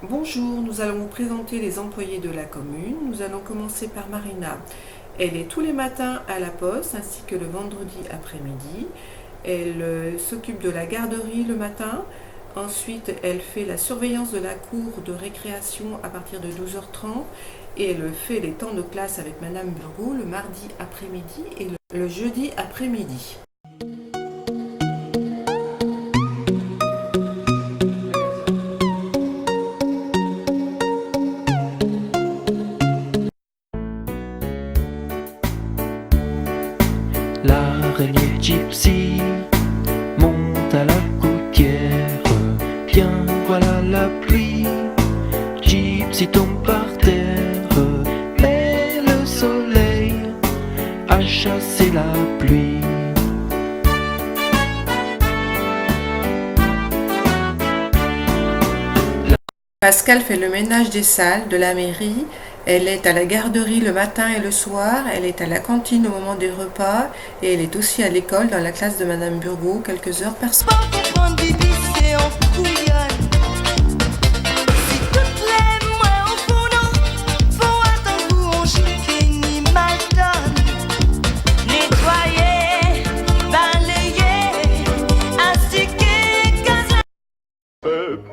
Bonjour, nous allons vous présenter les employés de la commune. Nous allons commencer par Marina. Elle est tous les matins à la poste ainsi que le vendredi après-midi. Elle s'occupe de la garderie le matin. Ensuite, elle fait la surveillance de la cour de récréation à partir de 12h30 et elle fait les temps de classe avec Madame Burgot le mardi après-midi et le jeudi après-midi. L'araignée gypsy monte à la gouttière. Tiens, voilà la pluie. Gypsy tombe par terre, mais le soleil a chassé la pluie. Pascal fait le ménage des salles de la mairie. Elle est à la garderie le matin et le soir. Elle est à la cantine au moment des repas. Et elle est aussi à l'école dans la classe de Madame Burgot quelques heures par semaine.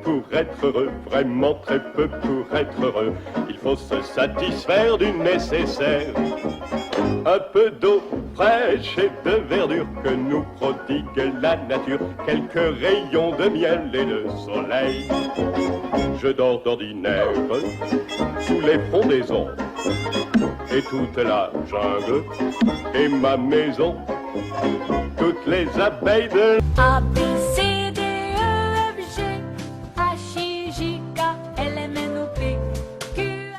Pour être heureux, vraiment très peu pour être heureux, il faut se satisfaire du nécessaire. Un peu d'eau fraîche et de verdure que nous prodigue la nature, quelques rayons de miel et de soleil. Je dors d'ordinaire sous les frondaisons et toute la jungle est ma maison. Toutes les abeilles de A, B, C, D, E, F, G, H, I, J, K, L, M, N, O, P, Q.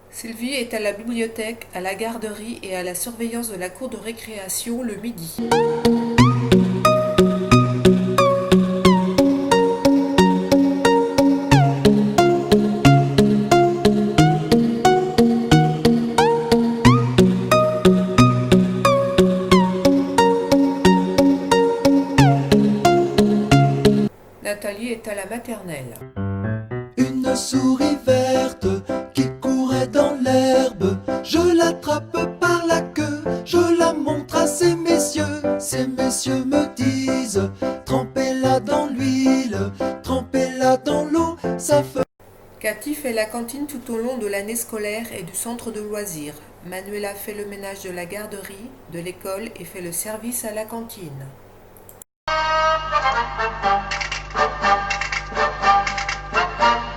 Sylvie est à la bibliothèque, à la garderie et à la surveillance de la cour de récréation le midi. Nathalie est à la maternelle. Une souris verte qui courait dans l'herbe, je l'attrape par la queue, je la montre à ces messieurs. Ces messieurs me disent, trempez-la dans l'huile, trempez-la dans l'eau, ça fait... Cathy fait la cantine tout au long de l'année scolaire et du centre de loisirs. Manuela fait le ménage de la garderie, de l'école et fait le service à la cantine.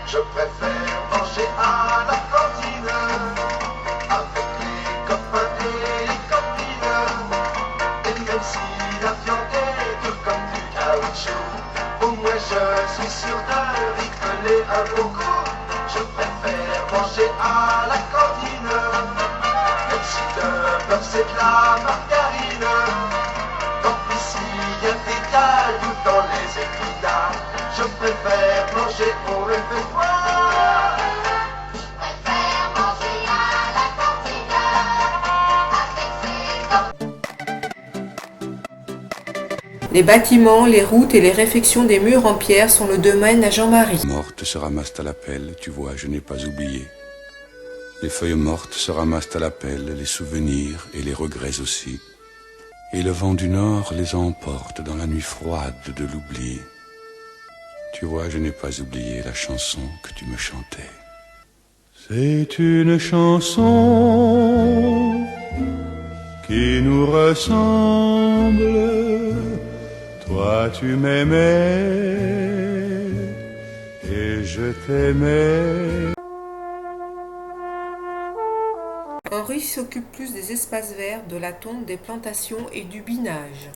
Je préfère manger à la cantine avec les copains et les copines. Et même si la viande est dure comme du caoutchouc, au moins je suis sûr de rigoler un bon coup. Je préfère manger à la cantine, même si le beurre c'est de la margarine. Tant pis s'il y a des cailloux dans les épinards, je préfère manger au réfectoire. Je préfère manger à la cantine avec ses Les bâtiments, les routes et les réfections des murs en pierre sont le domaine à Jean-Marie. Mortes se ramassent à la pelle, tu vois, je n'ai pas oublié. Les feuilles mortes se ramassent à la pelle, les souvenirs et les regrets aussi. Et le vent du nord les emporte dans la nuit froide de l'oubli. Tu vois, je n'ai pas oublié la chanson que tu me chantais. C'est une chanson qui nous ressemble. Toi, tu m'aimais et je t'aimais. Henri s'occupe plus des espaces verts, de la tonte, des plantations et du binage.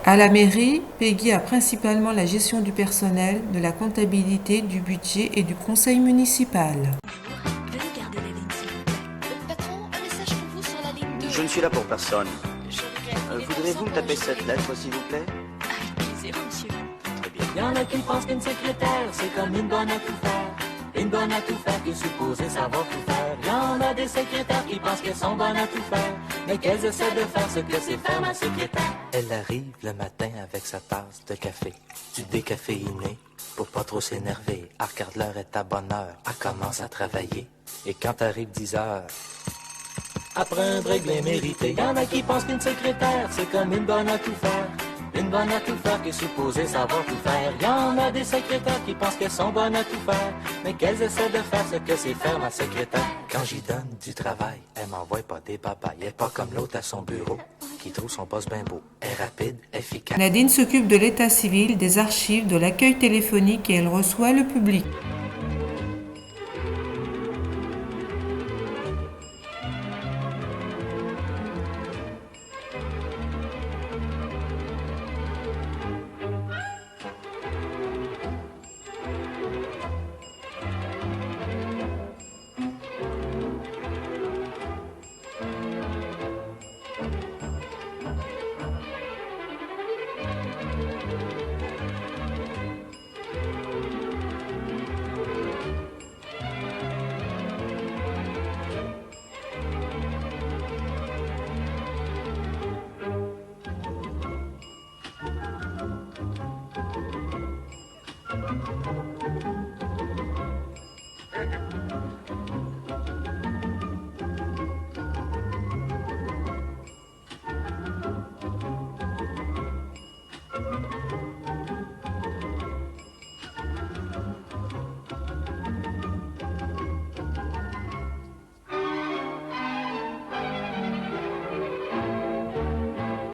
À la mairie, Peggy a principalement la gestion du personnel, de la comptabilité, du budget et du conseil municipal. suis là pour personne. Voudrez-vous me taper cette lettre, s'il vous plaît? Avec plaisir, monsieur. Très bien. Y en a qui pensent qu'une secrétaire, c'est comme une bonne à tout faire. Une bonne à tout faire qui est supposée savoir tout faire. Y en a des secrétaires qui pensent qu'elles sont bonnes à tout faire, mais qu'elles essaient de faire ce que c'est faire ma secrétaire. Elle arrive le matin avec sa tasse de café, du décaféiné, pour pas trop s'énerver. Elle regarde l'heure est à bonne heure, elle commence à travailler. Et quand arrive 10 heures, après un break bien mérité, y en a qui pensent qu'une secrétaire, c'est comme une bonne à tout faire. Une bonne à tout faire qui est supposée savoir tout faire. Y en a des secrétaires qui pensent qu'elles sont bonnes à tout faire, mais qu'elles essaient de faire ce que c'est faire ma secrétaire. Quand j'y donne du travail, elle m'envoie pas des babayes. Elle est pas comme l'autre à son bureau, qui trouve son poste bien beau. Elle est rapide, efficace. Nadine s'occupe de l'état civil, des archives, de l'accueil téléphonique et elle reçoit le public.